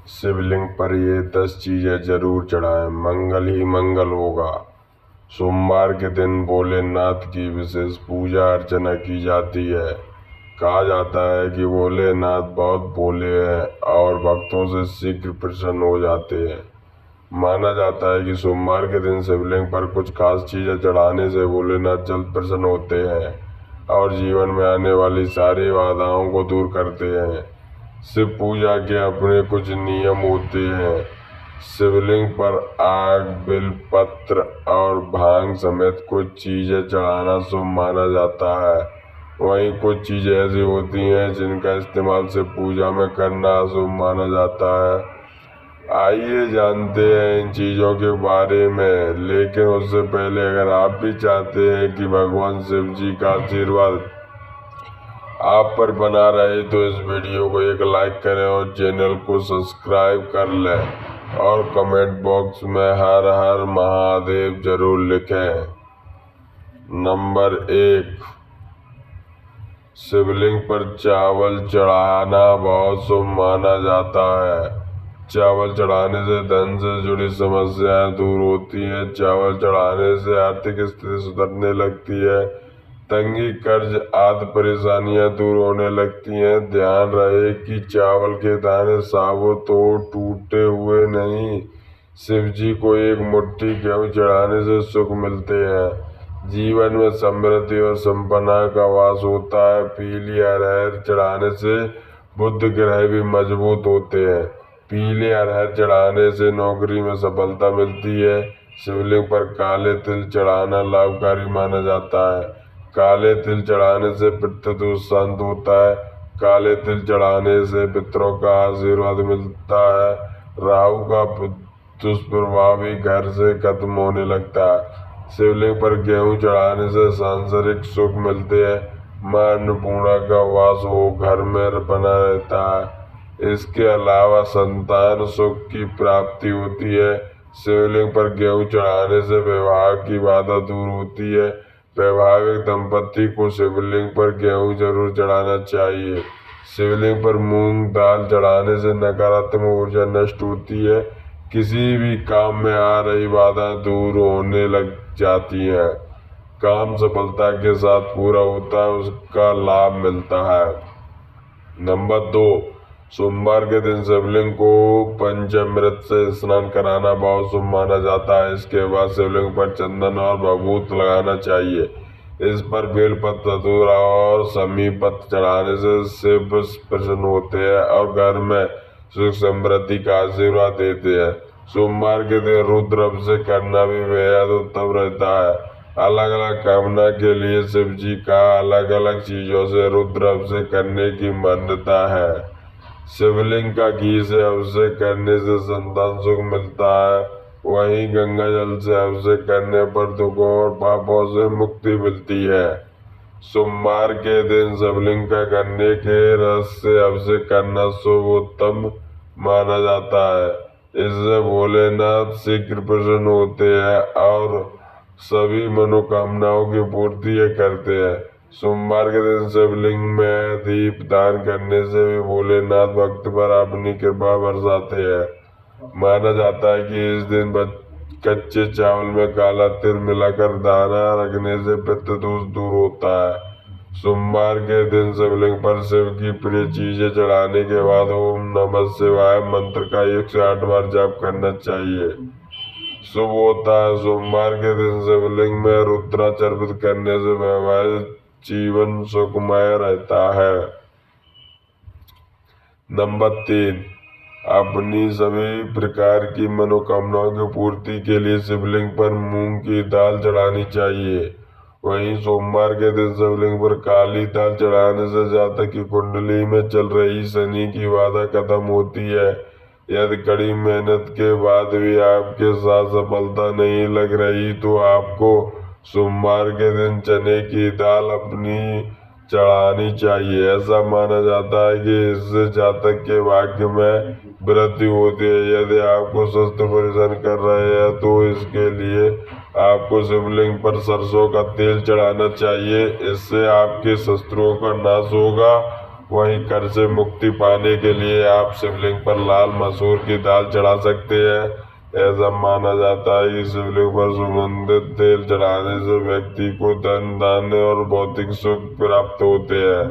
शिवलिंग पर ये 10 चीजें जरूर चढ़ाएं, मंगल ही मंगल होगा। सोमवार के दिन भोलेनाथ की विशेष पूजा अर्चना की जाती है। कहा जाता है कि भोलेनाथ बहुत भोले हैं और भक्तों से शीघ्र प्रसन्न हो जाते हैं। माना जाता है कि सोमवार के दिन शिवलिंग पर कुछ खास चीजें चढ़ाने से भोलेनाथ जल्द प्रसन्न होते हैं और जीवन में आने वाली सारी बाधाओं को दूर करते हैं। शिव पूजा के अपने कुछ नियम होते हैं। शिवलिंग पर आग, बेलपत्र और भांग समेत कुछ चीजें चढ़ाना शुभ माना जाता है। वहीं कुछ चीजें ऐसी होती हैं जिनका इस्तेमाल शिव पूजा में करना अशुभ माना जाता है। आइए जानते हैं इन चीजों के बारे में, लेकिन उससे पहले अगर आप भी चाहते हैं कि भगवान शिव जी का आशीर्वाद आप पर बना रहे तो इस वीडियो को एक लाइक करें और चैनल को सब्सक्राइब कर लें और कमेंट बॉक्स में हर हर महादेव जरूर लिखें। नंबर 1, शिवलिंग पर चावल चढ़ाना बहुत शुभ माना जाता है। चावल चढ़ाने से धन से जुड़ी समस्याएं दूर होती हैं। चावल चढ़ाने से आर्थिक स्थिति सुधरने लगती है। तंगी, कर्ज आदि परेशानियां दूर होने लगती हैं। ध्यान रहे कि चावल के दाने साबुत हो, टूटे हुए नहीं। शिव जी को एक मुट्ठी गेहूं चढ़ाने से सुख मिलते हैं। जीवन में समृद्धि और संपन्नता का वास होता है। पीली अरहर चढ़ाने से बुध ग्रह भी मजबूत होते हैं। पीले अरहर चढ़ाने से नौकरी में सफलता मिलती है। शिवलिंग पर काले तिल चढ़ाना लाभकारी माना जाता है। काले तिल चढ़ाने से पितृदोष शांत होता है। काले तिल चढ़ाने से पितरों का आशीर्वाद मिलता है। राहु का दुष्प्रभाव भी घर से खत्म होने लगता है। शिवलिंग पर गेहूं चढ़ाने से सांसारिक सुख मिलते हैं। मां अन्नपूर्णा का वास हो घर में बना रहता है। इसके अलावा संतान सुख की प्राप्ति होती है। शिवलिंग पर गेहूं चढ़ाने से विवाह की बाधा दूर होती है। वैवाहिक दंपति को शिवलिंग पर गेहूं जरूर चढ़ाना चाहिए। शिवलिंग पर मूंग दाल चढ़ाने से नकारात्मक ऊर्जा नष्ट होती है। किसी भी काम में आ रही बाधा दूर होने लग जाती है। काम सफलता के साथ पूरा होता है, उसका लाभ मिलता है। नंबर 2, सोमवार के दिन शिवलिंग को पंचामृत से स्नान कराना बहुत शुभ माना जाता है। इसके बाद शिवलिंग पर चंदन और भभूत लगाना चाहिए। इस पर बेलपत्र, धतूरा और समी पत्र चढ़ाने से शिव प्रसन्न होते हैं और घर में सुख समृद्धि का आशीर्वाद देते हैं। सोमवार के दिन रुद्र अभिषेक करना भी बेहद उत्तम रहता है। अलग अलग कामना के लिए शिव जी का अलग अलग चीजों से रुद्र अभिषेक करने की मान्यता है। शिवलिंग का घी से अभिषेक करने से संतान सुख मिलता है। वहीं गंगा जल से अभिषेक करने पर दुखों और पापों से मुक्ति मिलती है। सोमवार के दिन शिवलिंग का गन्ने के रस से अभिषेक करना शुभ उत्तम माना जाता है। इससे भोलेनाथ शीघ्र प्रसन्न होते हैं और सभी मनोकामनाओं की पूर्ति करते हैं। सोमवार के दिन शिवलिंग में दीप दान करने से भी भोलेनाथ भक्त पर अपनी कृपा बरसाते हैं। माना जाता है कि इस दिन कच्चे चावल में काला तिल मिलाकर दाना रखने से पितृदोष दूर होता है। सोमवार के दिन शिवलिंग पर शिव की प्रिय चीजें चढ़ाने के बाद ओम नमः शिवाय मंत्र का 108 बार जाप करना चाहिए। शुभ होता है। सोमवार के दिन शिवलिंग में रुद्राक्ष अर्पित करने से वैवाहिक जीवन सुखमय रहता है। नंबर 3, अपनी सभी प्रकार की मनोकामनाओं की पूर्ति के लिए शिवलिंग पर मूंग की दाल चढ़ानी चाहिए। वहीं सोमवार के दिन शिवलिंग पर काली दाल चढ़ाने से जातक की कुंडली में चल रही शनि की बाधा खत्म होती है। यदि कड़ी मेहनत के बाद भी आपके साथ सफलता नहीं लग रही तो आपको सोमवार के दिन चने की दाल अपनी चढ़ानी चाहिए। ऐसा माना जाता है कि इससे जातक के भाग्य में वृद्धि होती है। यदि आपको शत्रु परेशान कर रहे हैं तो इसके लिए आपको शिवलिंग पर सरसों का तेल चढ़ाना चाहिए। इससे आपके शत्रुओं का नाश होगा वहीं कर से मुक्ति पाने के लिए आप शिवलिंग पर लाल मसूर की दाल चढ़ा सकते हैं। ऐसा माना जाता है कि शिवलिंग पर सुगंधित तेल चढ़ाने से व्यक्ति को धन धान्य और भौतिक सुख प्राप्त होते हैं।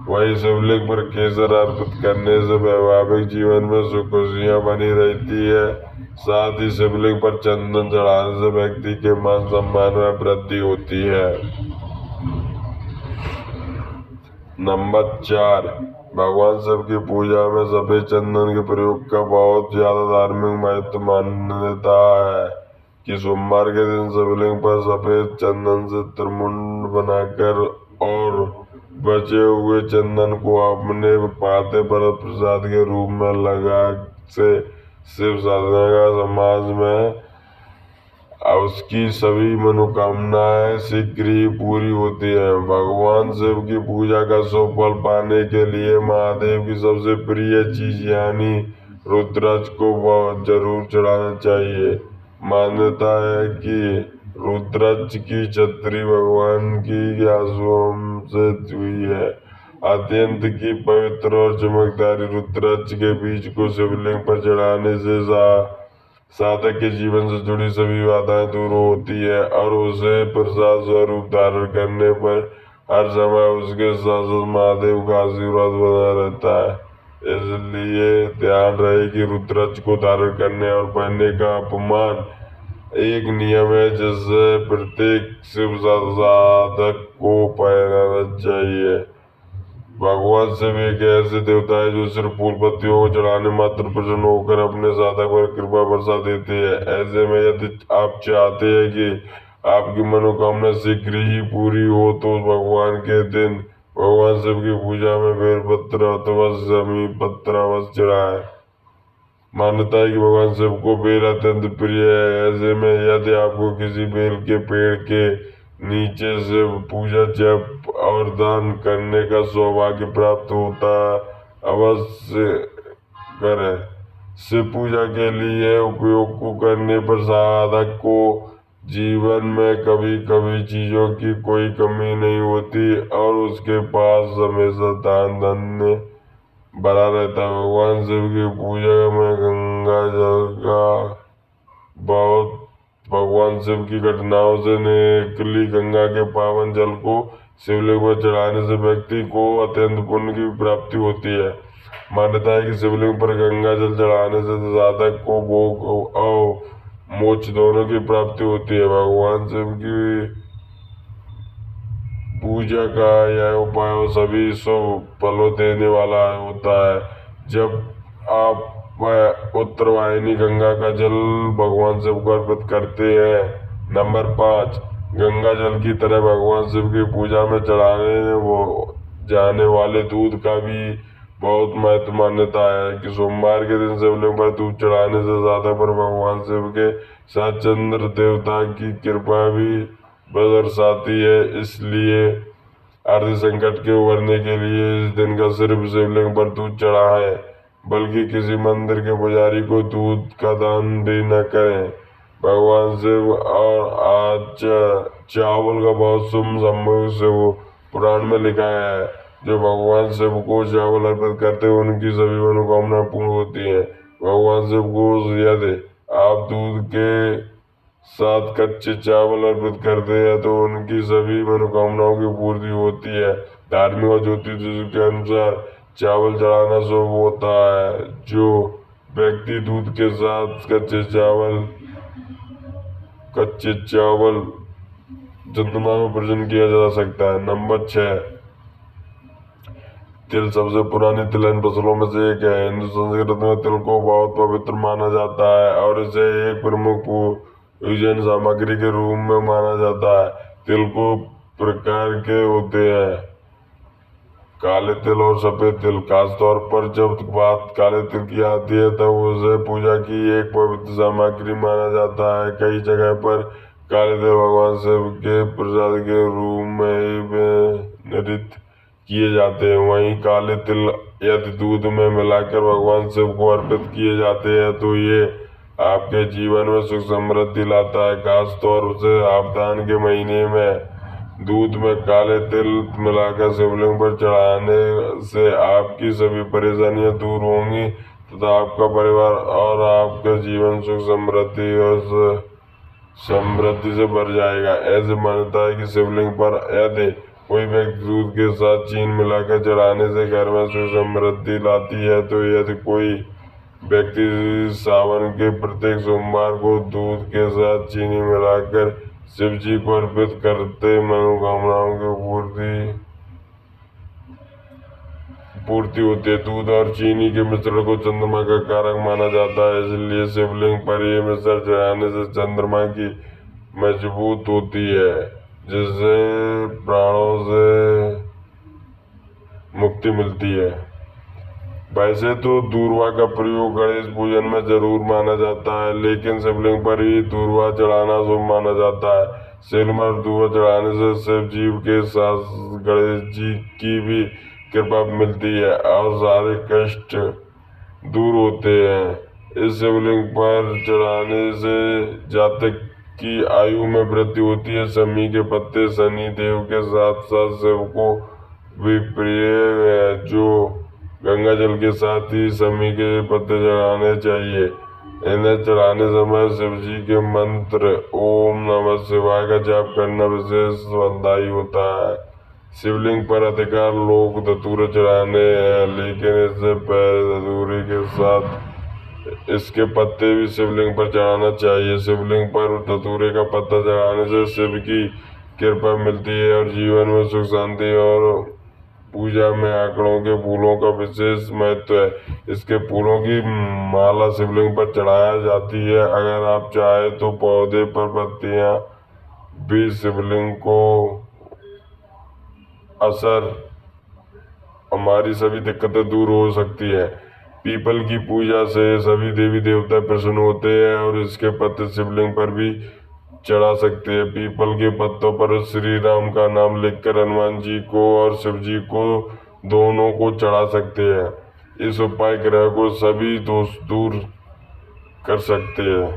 वहीं शिवलिंग पर केसर अर्पित करने से वैवाहिक जीवन में सुख खुशियां बनी रहती है। साथ ही शिवलिंग पर चंदन चढ़ाने से व्यक्ति के मान सम्मान में वृद्धि होती है। नंबर 4, भगवान शिव की पूजा में सफेद चंदन के प्रयोग का बहुत ज्यादा धार्मिक महत्व मान्यता है कि सोमवार के दिन शिवलिंग पर सफेद चंदन से त्रिमुंड बनाकर और बचे हुए चंदन को अपने माथे पर प्रसाद के रूप में लगा से शिव साधना का समाज में उसकी सभी मनोकामनाएं शीघ्र ही पूरी होती हैं। भगवान शिव की पूजा का शुभ फल पाने के लिए महादेव की सबसे प्रिय चीज यानी रुद्राक्ष को जरूर चढ़ाना चाहिए। मान्यता है कि रुद्राक्ष की छतरी भगवान की आंसुओं से हुई है। अत्यंत की पवित्र और चमकदार रुद्राक्ष के बीज को शिवलिंग पर चढ़ाने से साधक के जीवन से जुड़ी सभी बाधाएं दूर होती है और उसे प्रसाद स्वरूप धारण करने पर हर समय उसके साथ महादेव का आशीर्वाद बना रहता है। इसलिए ध्यान रहे कि रुद्राक्ष को धारण करने और पहनने का अपमान एक नियम है जिसे प्रत्येक शिव साधक को पहनना चाहिए। भगवान शिव एक ऐसे देवता है जो सिर्फ फूल पत्तियों को चढ़ाने मात्र प्रसन्न होकर अपने साधक पर कृपा बरसा देते हैं। ऐसे में यदि आप चाहते हैं कि आपकी मनोकामना शीघ्र ही पूरी हो तो भगवान के दिन भगवान शिव की पूजा में बेलपत्र अथवा समी पत्र अवश्य चढ़ाएं। मान्यता है कि भगवान शिव को बेल अत्यंत प्रिय है। ऐसे में यदि आपको किसी बेल के पेड़ के नीचे से पूजा जप और दान करने का सौभाग्य प्राप्त होता अवश्य करें। शिव पूजा के लिए उपयोग को करने पर साधक को जीवन में कभी कभी चीजों की कोई कमी नहीं होती और उसके पास हमेशा दान धन्य बना रहता है। भगवान शिव की पूजा में गंगा जल का बहुत भगवान शिव की घटनाओं से निकली गंगा के पावन जल को शिवलिंग पर चढ़ाने से व्यक्ति को अत्यंत पुण्य की प्राप्ति होती है। मान्यता है कि शिवलिंग पर गंगा जल चढ़ाने से साधक को भोग और मोक्ष दोनों की प्राप्ति होती है। भगवान शिव की पूजा का यह उपाय सभी शुभ फलों देने वाला होता है। जब आप उत्तरवाहिनी गंगा का जल भगवान शिव को अर्पित करते हैं। नंबर 5, गंगा जल की तरह भगवान शिव की पूजा में चढ़ाने जाने वाले दूध का भी बहुत महत्व मान्यता है कि सोमवार के दिन शिवलिंग पर दूध चढ़ाने से ज्यादा पर भगवान शिव के साथ चंद्र देवता की कृपा भी बरसाती है। इसलिए आर्थिक संकट के उबरने के लिए इस दिन का सिर्फ शिवलिंग पर दूध चढ़ा है, बल्कि किसी मंदिर के पुजारी को दूध का दान भी न करें। भगवान शिव और आज चावल का बहुत शुभ संबंध शिव पुराण में लिखा है। जो भगवान शिव को चावल अर्पित करते हैं उनकी सभी मनोकामना पूर्ण होती है। भगवान शिव को यदि आप दूध के साथ कच्चे चावल अर्पित करते हैं तो उनकी सभी मनोकामनाओं की पूर्ति होती है। धार्मिक और ज्योतिष के अनुसार चावल चढ़ाना शुभ होता है। जो व्यक्ति दूध के साथ कच्चे चावल चंद्रमा में पूजन किया जा सकता है। नंबर 6, तिल सबसे पुरानी तिलहन फसलों में से एक है। हिंदू संस्कृति में तिल को बहुत पवित्र माना जाता है और इसे एक प्रमुख पूजन सामग्री के रूप में माना जाता है। तिल को प्रकार के होते हैं, काले तिल और सफेद तिल। खासतौर पर जब बात काले तिल की आती है तब उसे पूजा की एक पवित्र सामग्री माना जाता है। कई जगह पर काले तिल भगवान शिव के प्रसाद के रूप में ही नृत्य किए जाते हैं। वहीं काले तिल यदि दूध में मिलाकर भगवान शिव को अर्पित किए जाते हैं तो ये आपके जीवन में सुख समृद्धि लाता है। खास तौर से सावधान के महीने में दूध में काले तिल मिलाकर शिवलिंग पर चढ़ाने से आपकी सभी परेशानियां दूर होंगी तथा आपका परिवार और आपका जीवन सुख समृद्धि से भर जाएगा। ऐसे मान्यता है कि शिवलिंग पर यदि कोई व्यक्ति दूध के साथ चीनी मिलाकर चढ़ाने से घर में सुख समृद्धि लाती है, तो यदि कोई व्यक्ति सावन के प्रत्येक सोमवार को दूध के साथ चीनी मिलाकर शिव जी को अर्पित करते मनोकामनाओं की पूर्ति होती है। दूध और चीनी के मिश्रण को चंद्रमा का कारक माना जाता है, इसलिए शिवलिंग पर ये मिश्रण चढ़ाने से चंद्रमा की मजबूत होती है, जिससे प्राणों से मुक्ति मिलती है। वैसे तो दूर्वा का प्रयोग गणेश पूजन में जरूर माना जाता है, लेकिन शिवलिंग पर ही दूर्वा चढ़ाना शुभ माना जाता है। शिवलिंग पर दूर्वा चढ़ाने से शिव जी के साथ गणेश जी की भी कृपा मिलती है और सारे कष्ट दूर होते हैं। इस शिवलिंग पर चढ़ाने से जातक की आयु में वृद्धि होती है। शमी के पत्ते शनि देव के साथ साथ शिव को भी प्रिय है, जो गंगा जल के साथ ही शमी के पत्ते चढ़ाने चाहिए। इन्हें चढ़ाने समय शिव जी के मंत्र ओम नमः शिवाय का जाप करना विशेष फलदायी होता है। शिवलिंग पर अधिकार लोग धतूरे चढ़ाने हैं, लेकिन इससे पहले धतूरे के साथ इसके पत्ते भी शिवलिंग पर चढ़ाना चाहिए। शिवलिंग पर धतूरे का पत्ता चढ़ाने से शिव की कृपा मिलती है और जीवन में सुख शांति और पूजा में आंकड़ों के फूलों का विशेष महत्व है। इसके फूलों की माला शिवलिंग पर चढ़ाया जाती है। अगर आप चाहे तो पौधे पर पत्तियां भी शिवलिंग को असर हमारी सभी दिक्कतें दूर हो सकती है। पीपल की पूजा से सभी देवी देवता प्रसन्न होते हैं और इसके पत्ते शिवलिंग पर भी चढ़ा सकते हैं। पीपल के पत्तों पर श्री राम का नाम लिखकर हनुमान जी को और शिव जी को दोनों को चढ़ा सकते हैं। इस उपाय ग्रह को सभी दोष दूर कर सकते हैं।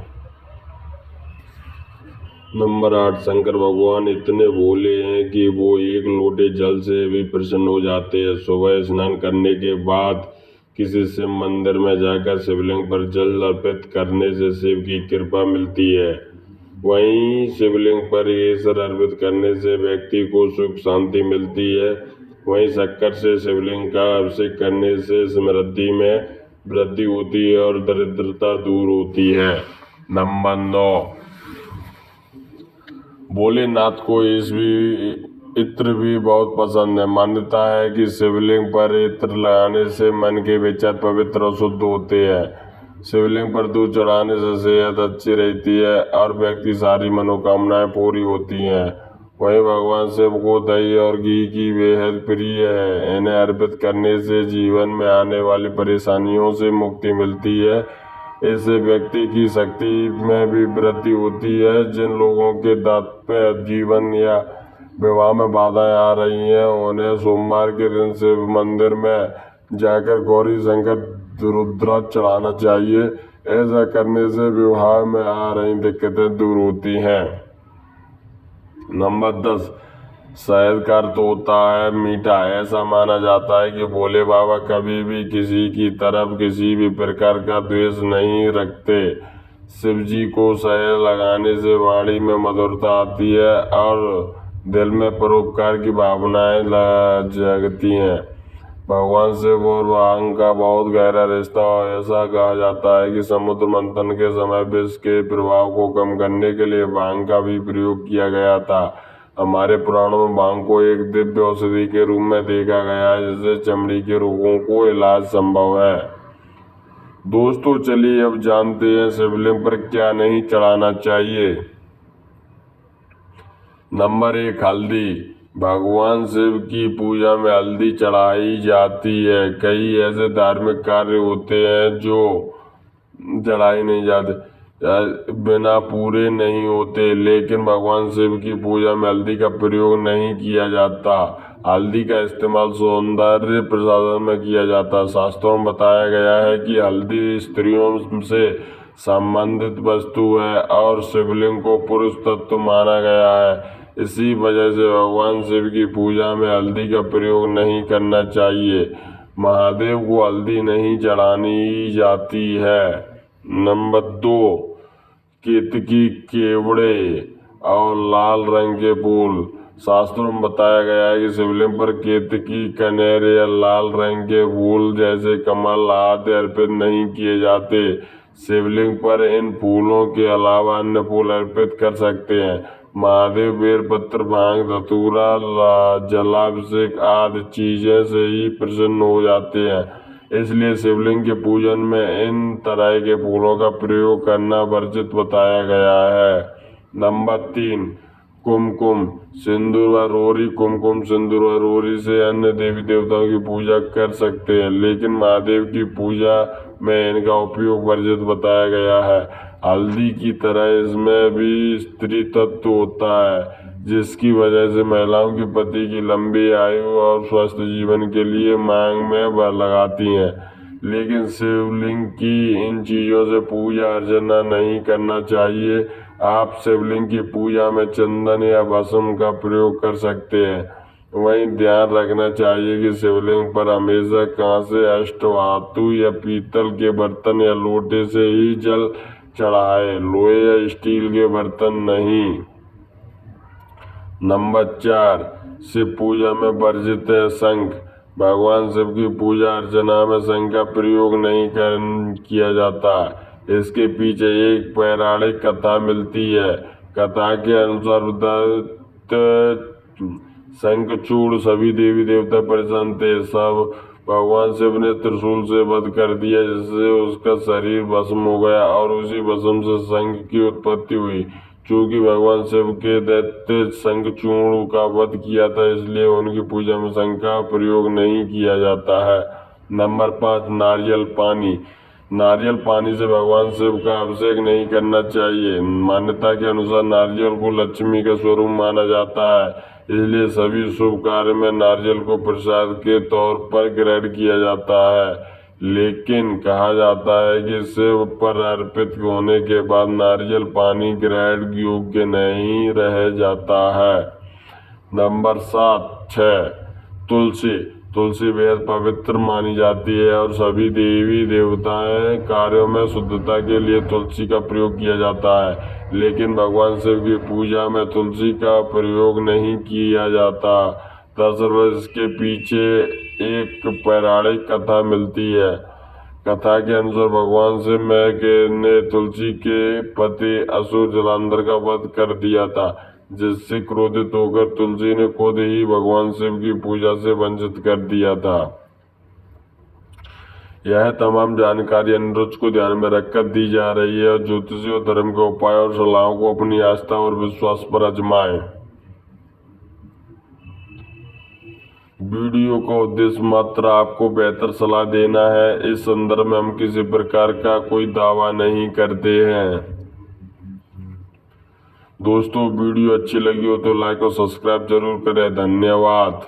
नंबर 8, शंकर भगवान इतने भोले हैं कि वो एक लोटे जल से भी प्रसन्न हो जाते हैं। सुबह स्नान करने के बाद किसी शिव मंदिर में जाकर शिवलिंग पर जल अर्पित करने से शिव की कृपा मिलती है। वहीं शिवलिंग पर केसर अर्पित करने से व्यक्ति को सुख शांति मिलती है। वहीं शक्कर से शिवलिंग का अभिषेक करने से समृद्धि में वृद्धि होती है और दरिद्रता दूर होती है। नंबर 9, भोलेनाथ को इत्र भी बहुत पसंद है। मान्यता है कि शिवलिंग पर इत्र लगाने से मन के विचार पवित्र और शुद्ध होते हैं। शिवलिंग पर दूध चढ़ाने से सेहत अच्छी रहती है और व्यक्ति सारी मनोकामनाएं पूरी होती हैं। वहीं भगवान शिव को दही और घी की बेहद प्रिय है। इन्हें अर्पित करने से जीवन में आने वाली परेशानियों से मुक्ति मिलती है। इससे व्यक्ति की शक्ति में भी वृद्धि होती है। जिन लोगों के दाम्पत्य जीवन या विवाह में बाधाएं आ रही हैं, उन्हें सोमवार के दिन शिव मंदिर में जाकर गौरी शंकर रुद्राक्ष चढ़ाना चाहिए। ऐसा करने से विवाह में आ रही दिक्कतें दूर होती हैं। नंबर 10, शहद का अर्थ होता है मीठा। ऐसा माना जाता है कि भोले बाबा कभी भी किसी की तरफ किसी भी प्रकार का द्वेष नहीं रखते। शिव जी को शहद लगाने से वाणी में मधुरता आती है और दिल में परोपकार की भावनाएं जगती हैं। भगवान शिव और भांग का बहुत गहरा रिश्ता है। ऐसा कहा जाता है कि समुद्र मंथन के समय विष के प्रभाव को कम करने के लिए भांग का भी प्रयोग किया गया था। हमारे पुराणों में भांग को एक दिव्य औषधि के रूप में देखा गया है, जिससे चमड़ी के रोगों को इलाज संभव है। दोस्तों, चलिए अब जानते हैं शिवलिंग पर क्या नहीं चढ़ाना चाहिए। नंबर 1, हल्दी। भगवान शिव की पूजा में हल्दी चढ़ाई जाती है। कई ऐसे धार्मिक कार्य होते हैं जो चढ़ाई नहीं जाते, बिना पूरे नहीं होते, लेकिन भगवान शिव की पूजा में हल्दी का प्रयोग नहीं किया जाता। हल्दी का इस्तेमाल सौंदर्य प्रसाधन में किया जाता है। शास्त्रों में बताया गया है कि हल्दी स्त्रियों से संबंधित वस्तु है और शिवलिंग को पुरुष तत्व माना गया है। इसी वजह से भगवान शिव की पूजा में हल्दी का प्रयोग नहीं करना चाहिए। महादेव को हल्दी नहीं चढ़ानी जाती है। नंबर 2, केतकी, केवड़े और लाल रंग के फूल। शास्त्रों में बताया गया है कि शिवलिंग पर केतकी, कनेर या लाल रंग के फूल जैसे कमल आदि अर्पित नहीं किए जाते। शिवलिंग पर इन फूलों के अलावा अन्य फूल अर्पित कर सकते हैं। महादेव बेलपत्र, भांग, धतूरा, जलाभिषेक आदि चीजें से ही प्रसन्न हो जाते हैं। इसलिए शिवलिंग के पूजन में इन तरह के फूलों का प्रयोग करना वर्जित बताया गया है। नंबर 3, कुमकुम, सिंदूर व रोरी। कुमकुम, सिंदूर व रोरी से अन्य देवी देवताओं की पूजा कर सकते हैं, लेकिन महादेव की पूजा में इनका उपयोग वर्जित बताया गया है। हल्दी की तरह इसमें भी स्त्री तत्व होता है, जिसकी वजह से महिलाओं की पति की लंबी आयु और स्वस्थ जीवन के लिए मांग में बल लगाती हैं। लेकिन शिवलिंग की इन चीजों से पूजा अर्चना नहीं करना चाहिए। आप शिवलिंग की पूजा में चंदन या भस्म का प्रयोग कर सकते हैं। वहीं ध्यान रखना चाहिए कि शिवलिंग पर हमेशा कांसे, अष्टधातु या पीतल के बर्तन या लोटे से ही जल चढ़ाए, लोहे या स्टील के बर्तन नहीं। नंबर 4, शिव पूजा में वर्जित है शंख। भगवान शिव की पूजा अर्चना में शंख का प्रयोग नहीं किया जाता। इसके पीछे एक पौराणिक कथा मिलती है। कथा के अनुसार शंखचूड़ सभी देवी देवता परेशान थे। सब भगवान शिव ने त्रिशूल से वध कर दिया, जिससे उसका शरीर भस्म हो गया और उसी भस्म से शंख की उत्पत्ति हुई। चूंकि भगवान शिव के दैत्य शंखचूड़ का वध किया था, इसलिए उनकी पूजा में शंख का प्रयोग नहीं किया जाता है। नंबर 5, नारियल पानी। नारियल पानी से भगवान शिव का अभिषेक नहीं करना चाहिए। मान्यता के अनुसार नारियल को लक्ष्मी का स्वरूप माना जाता है, इसलिए सभी शुभ कार्य में नारियल को प्रसाद के तौर पर ग्रहण किया जाता है। लेकिन कहा जाता है कि शिव पर अर्पित होने के बाद नारियल पानी ग्रहण योग्य नहीं रह जाता है। नंबर 6, तुलसी। तुलसी बेहद पवित्र मानी जाती है और सभी देवी देवताएं कार्यों में शुद्धता के लिए तुलसी का प्रयोग किया जाता है। लेकिन भगवान शिव की पूजा में तुलसी का प्रयोग नहीं किया जाता। दरअसल इसके पीछे एक पौराणिक कथा मिलती है। कथा के अनुसार भगवान शिव ने तुलसी के पति असुर जलांधर का वध कर दिया था, जिससे क्रोधित होकर तुलसी ने खुद ही भगवान शिव की पूजा से वंचित कर दिया था। यह तमाम जानकारी अनुरुच को ध्यान में रखकर दी जा रही है और ज्योतिषी और धर्म के उपाय और सलाहों को अपनी आस्था और विश्वास पर आजमाएं। वीडियो का उद्देश्य मात्र आपको बेहतर सलाह देना है। इस संदर्भ में हम किसी प्रकार का कोई दावा नहीं करते हैं। दोस्तों, वीडियो अच्छी लगी हो तो लाइक और सब्सक्राइब जरूर करें। धन्यवाद।